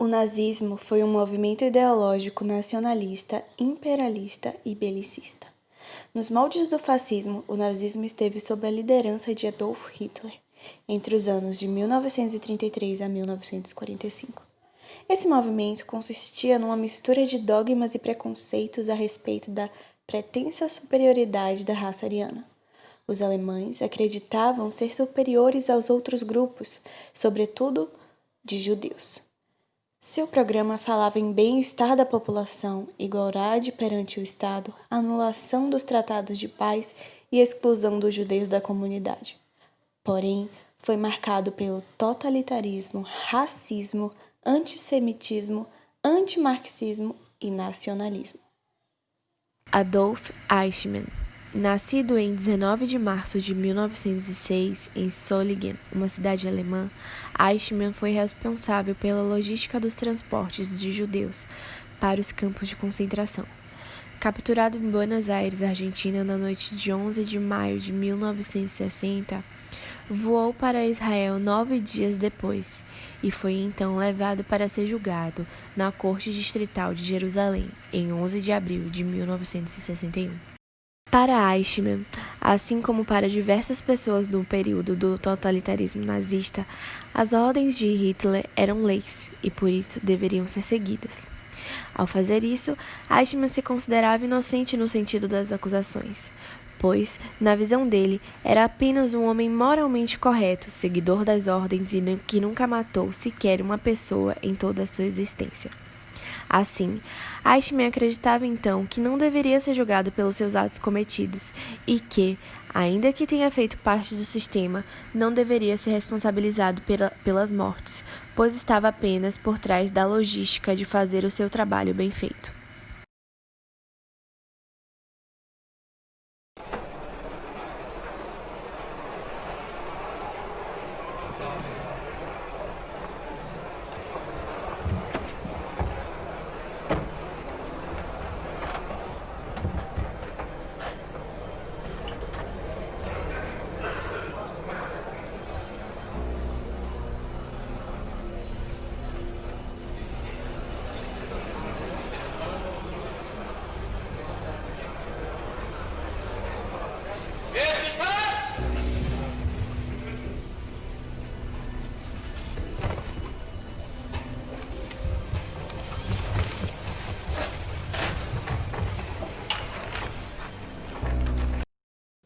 O nazismo foi um movimento ideológico nacionalista, imperialista e belicista. Nos moldes do fascismo, o nazismo esteve sob a liderança de Adolf Hitler, entre os anos de 1933 a 1945. Esse movimento consistia numa mistura de dogmas e preconceitos a respeito da pretensa superioridade da raça ariana. Os alemães acreditavam ser superiores aos outros grupos, sobretudo de judeus. Seu programa falava em bem-estar da população, igualdade perante o Estado, anulação dos tratados de paz e exclusão dos judeus da comunidade. Porém, foi marcado pelo totalitarismo, racismo, antissemitismo, antimarxismo e nacionalismo. Adolf Eichmann, nascido em 19 de março de 1906 em Solingen, uma cidade alemã, Eichmann foi responsável pela logística dos transportes de judeus para os campos de concentração. Capturado em Buenos Aires, Argentina, na noite de 11 de maio de 1960, voou para Israel 9 dias depois e foi então levado para ser julgado na Corte Distrital de Jerusalém, em 11 de abril de 1961. Para Eichmann, assim como para diversas pessoas no período do totalitarismo nazista, as ordens de Hitler eram leis e por isso deveriam ser seguidas. Ao fazer isso, Eichmann se considerava inocente no sentido das acusações, pois, na visão dele, era apenas um homem moralmente correto, seguidor das ordens e que nunca matou sequer uma pessoa em toda a sua existência. Assim, Eichmann acreditava então que não deveria ser julgado pelos seus atos cometidos e que, ainda que tenha feito parte do sistema, não deveria ser responsabilizado pelas mortes, pois estava apenas por trás da logística de fazer o seu trabalho bem feito.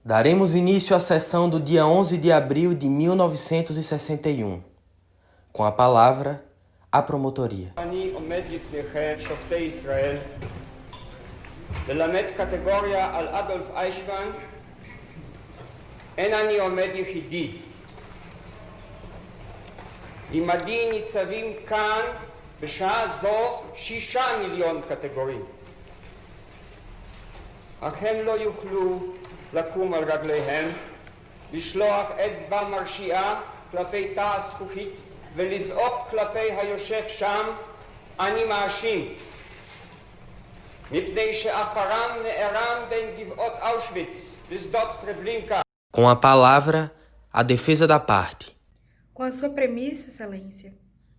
Daremos início à sessão do dia 11 de abril de 1961. Com a palavra, a promotoria. אני עומד לפניכם, שופטי ישראל, ללמד קטגוריה על אדולף אייכמן. אין אני עומד יחידי. עמדי ניצבים כאן בשעה זו 6 מיליון קטגורים. אך הם לא יוכלו לקום על רגליהם, לשלוח אצבע מרשיעה כלפי תא הזכוכית ולזעוק כלפי היושב שם, אני מאשים, מפני שעפרם נערם בין גבעות אושוויץ ושדות טרבלינקה. Com a palavra, a defesa da parte. Com a sua premissa, Excelência,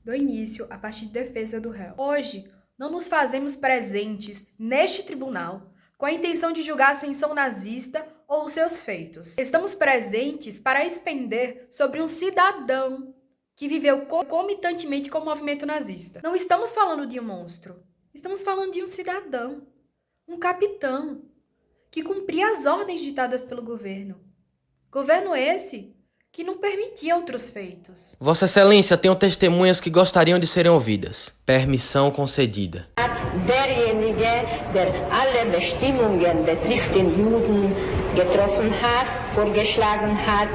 dou início à parte de defesa do réu. Hoje, não nos fazemos presentes neste tribunal com a intenção de julgar a ascensão nazista ou seus feitos. Estamos presentes para expender sobre um cidadão que viveu concomitantemente com o movimento nazista. Não estamos falando de um monstro, estamos falando de um cidadão, um capitão, que cumpria as ordens ditadas pelo governo. Governo esse que não permitia outros feitos. Vossa Excelência, tenho testemunhas que gostariam de serem ouvidas. Permissão concedida. Derjenige, der alle Bestimmungen betrifft den Juden getroffen hat, vorgeschlagen hat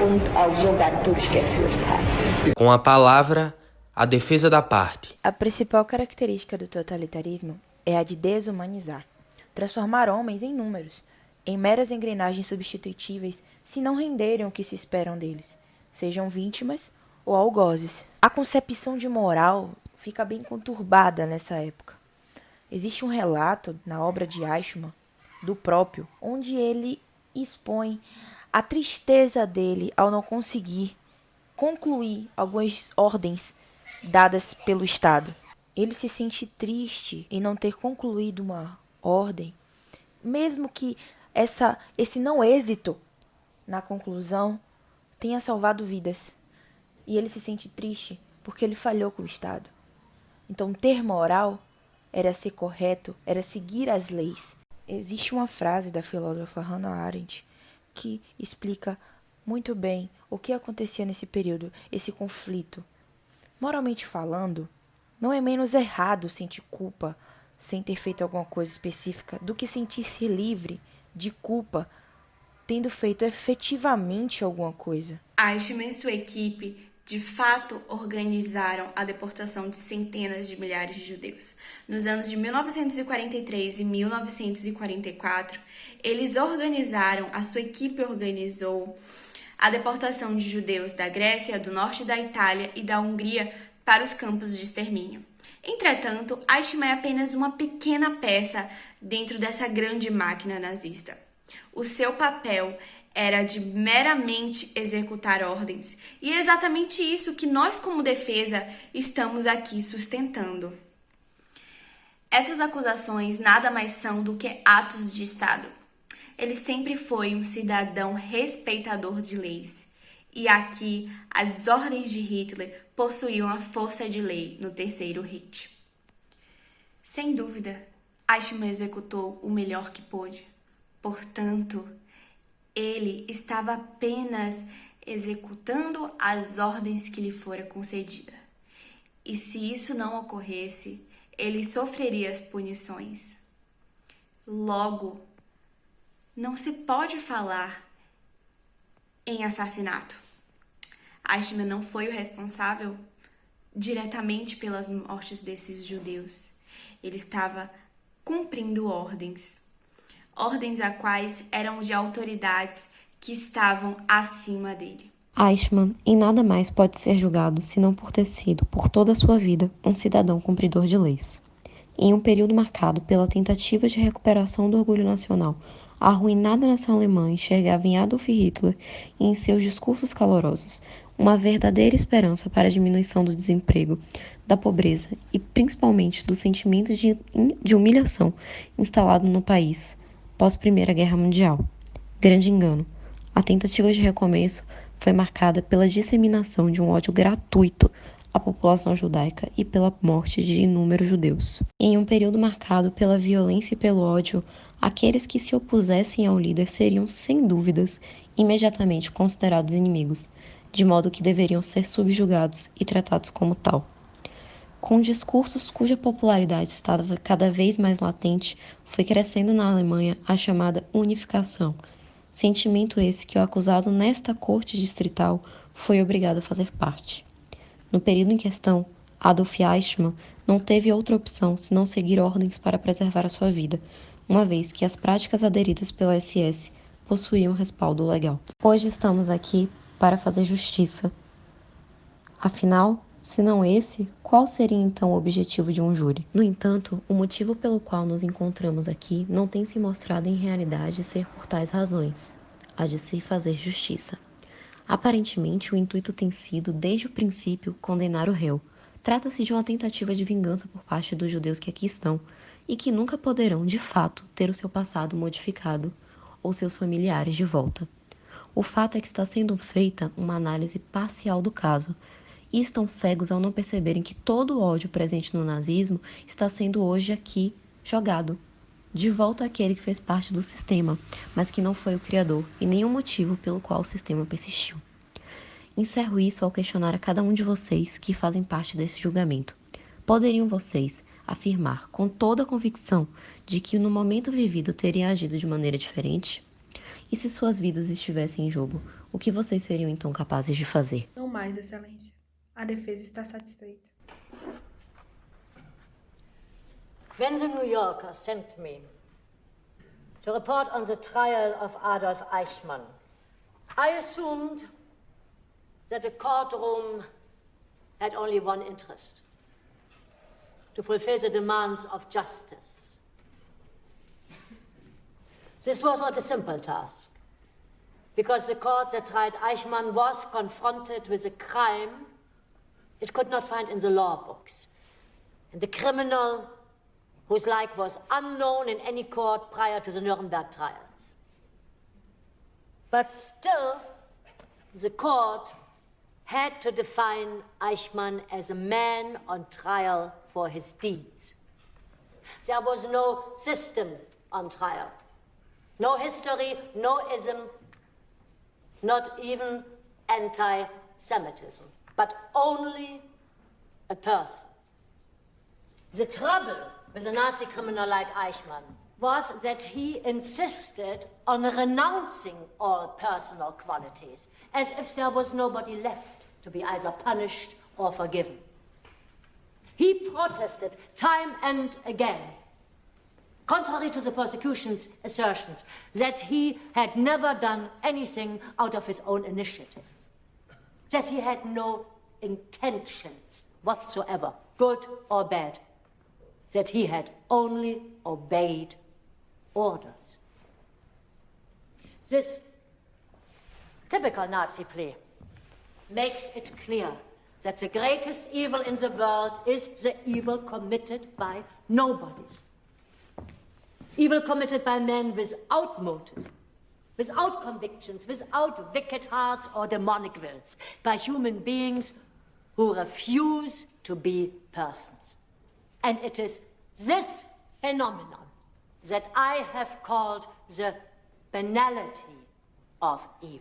und auch sogar durchgeführt hat. Com a palavra, a defesa da parte. A principal característica do totalitarismo é a de desumanizar, transformar homens em números, em meras engrenagens substitutíveis se não renderem o que se esperam deles, sejam vítimas ou algozes. A concepção de moral fica bem conturbada nessa época. Existe um relato na obra de Eichmann, do próprio, onde ele expõe a tristeza dele ao não conseguir concluir algumas ordens dadas pelo Estado. Ele se sente triste em não ter concluído uma ordem, mesmo que esse não êxito na conclusão tenha salvado vidas. E ele se sente triste porque ele falhou com o Estado. Então, ter moral era ser correto, era seguir as leis. Existe uma frase da filósofa Hannah Arendt que explica muito bem o que acontecia nesse período, esse conflito. Moralmente falando, não é menos errado sentir culpa sem ter feito alguma coisa específica do que sentir-se livre de culpa tendo feito efetivamente alguma coisa. Eichmann e sua equipe de fato organizaram a deportação de centenas de milhares de judeus. Nos anos de 1943 e 1944, a sua equipe organizou a deportação de judeus da Grécia, do norte da Itália e da Hungria para os campos de extermínio. Entretanto, Eichmann é apenas uma pequena peça dentro dessa grande máquina nazista. O seu papel era de meramente executar ordens, e é exatamente isso que nós, como defesa, estamos aqui sustentando. Essas acusações nada mais são do que atos de Estado. Ele sempre foi um cidadão respeitador de leis, e aqui as ordens de Hitler possuíam a força de lei no Terceiro Reich. Sem dúvida, Eichmann executou o melhor que pôde. Portanto, ele estava apenas executando as ordens que lhe fora concedida. E se isso não ocorresse, ele sofreria as punições. Logo, não se pode falar em assassinato. Eichmann não foi o responsável diretamente pelas mortes desses judeus. Ele estava cumprindo ordens a quais eram de autoridades que estavam acima dele. Eichmann em nada mais pode ser julgado senão por ter sido, por toda a sua vida, um cidadão cumpridor de leis. Em um período marcado pela tentativa de recuperação do orgulho nacional, a arruinada nação alemã enxergava em Adolf Hitler e em seus discursos calorosos uma verdadeira esperança para a diminuição do desemprego, da pobreza e principalmente do sentimento de humilhação instalado no país pós-Primeira Guerra Mundial. Grande engano. A tentativa de recomeço foi marcada pela disseminação de um ódio gratuito à população judaica e pela morte de inúmeros judeus. Em um período marcado pela violência e pelo ódio, aqueles que se opusessem ao líder seriam, sem dúvidas, imediatamente considerados inimigos, de modo que deveriam ser subjugados e tratados como tal. Com discursos cuja popularidade estava cada vez mais latente, foi crescendo na Alemanha a chamada unificação, sentimento esse que o acusado nesta corte distrital foi obrigado a fazer parte. No período em questão, Adolf Eichmann não teve outra opção senão seguir ordens para preservar a sua vida, uma vez que as práticas aderidas pela SS possuíam respaldo legal. Hoje estamos aqui para fazer justiça. Afinal, se não esse, qual seria então o objetivo de um júri? No entanto, o motivo pelo qual nos encontramos aqui não tem se mostrado em realidade ser por tais razões, a de se fazer justiça. Aparentemente, o intuito tem sido, desde o princípio, condenar o réu. Trata-se de uma tentativa de vingança por parte dos judeus que aqui estão e que nunca poderão, de fato, ter o seu passado modificado ou seus familiares de volta. O fato é que está sendo feita uma análise parcial do caso, e estão cegos ao não perceberem que todo o ódio presente no nazismo está sendo hoje aqui jogado de volta àquele que fez parte do sistema, mas que não foi o criador e nenhum motivo pelo qual o sistema persistiu. Encerro isso ao questionar a cada um de vocês que fazem parte desse julgamento. Poderiam vocês afirmar com toda a convicção de que no momento vivido teriam agido de maneira diferente? E se suas vidas estivessem em jogo, o que vocês seriam então capazes de fazer? Não mais, Excelência. A defesa está satisfeita. When the New Yorker sent me to report on the trial of Adolf Eichmann, I assumed that the courtroom had only one interest: to fulfill the demands of justice. This was not a simple task, because the court that tried Eichmann was confronted with a crime it could not find in the law books. And the criminal whose like was unknown in any court prior to the Nuremberg trials. But still, the court had to define Eichmann as a man on trial for his deeds. There was no system on trial. No history, no ism, not even anti-Semitism, but only a person. The trouble with a Nazi criminal like Eichmann was that he insisted on renouncing all personal qualities, as if there was nobody left to be either punished or forgiven. He protested time and again, contrary to the prosecution's assertions, that he had never done anything out of his own initiative, that he had no intentions whatsoever, good or bad, that he had only obeyed orders. This typical Nazi plea makes it clear that the greatest evil in the world is the evil committed by nobodies. Evil committed by men without motive, without convictions, without wicked hearts or demonic wills, by human beings who refuse to be persons. And it is this phenomenon that I have called the banality of evil.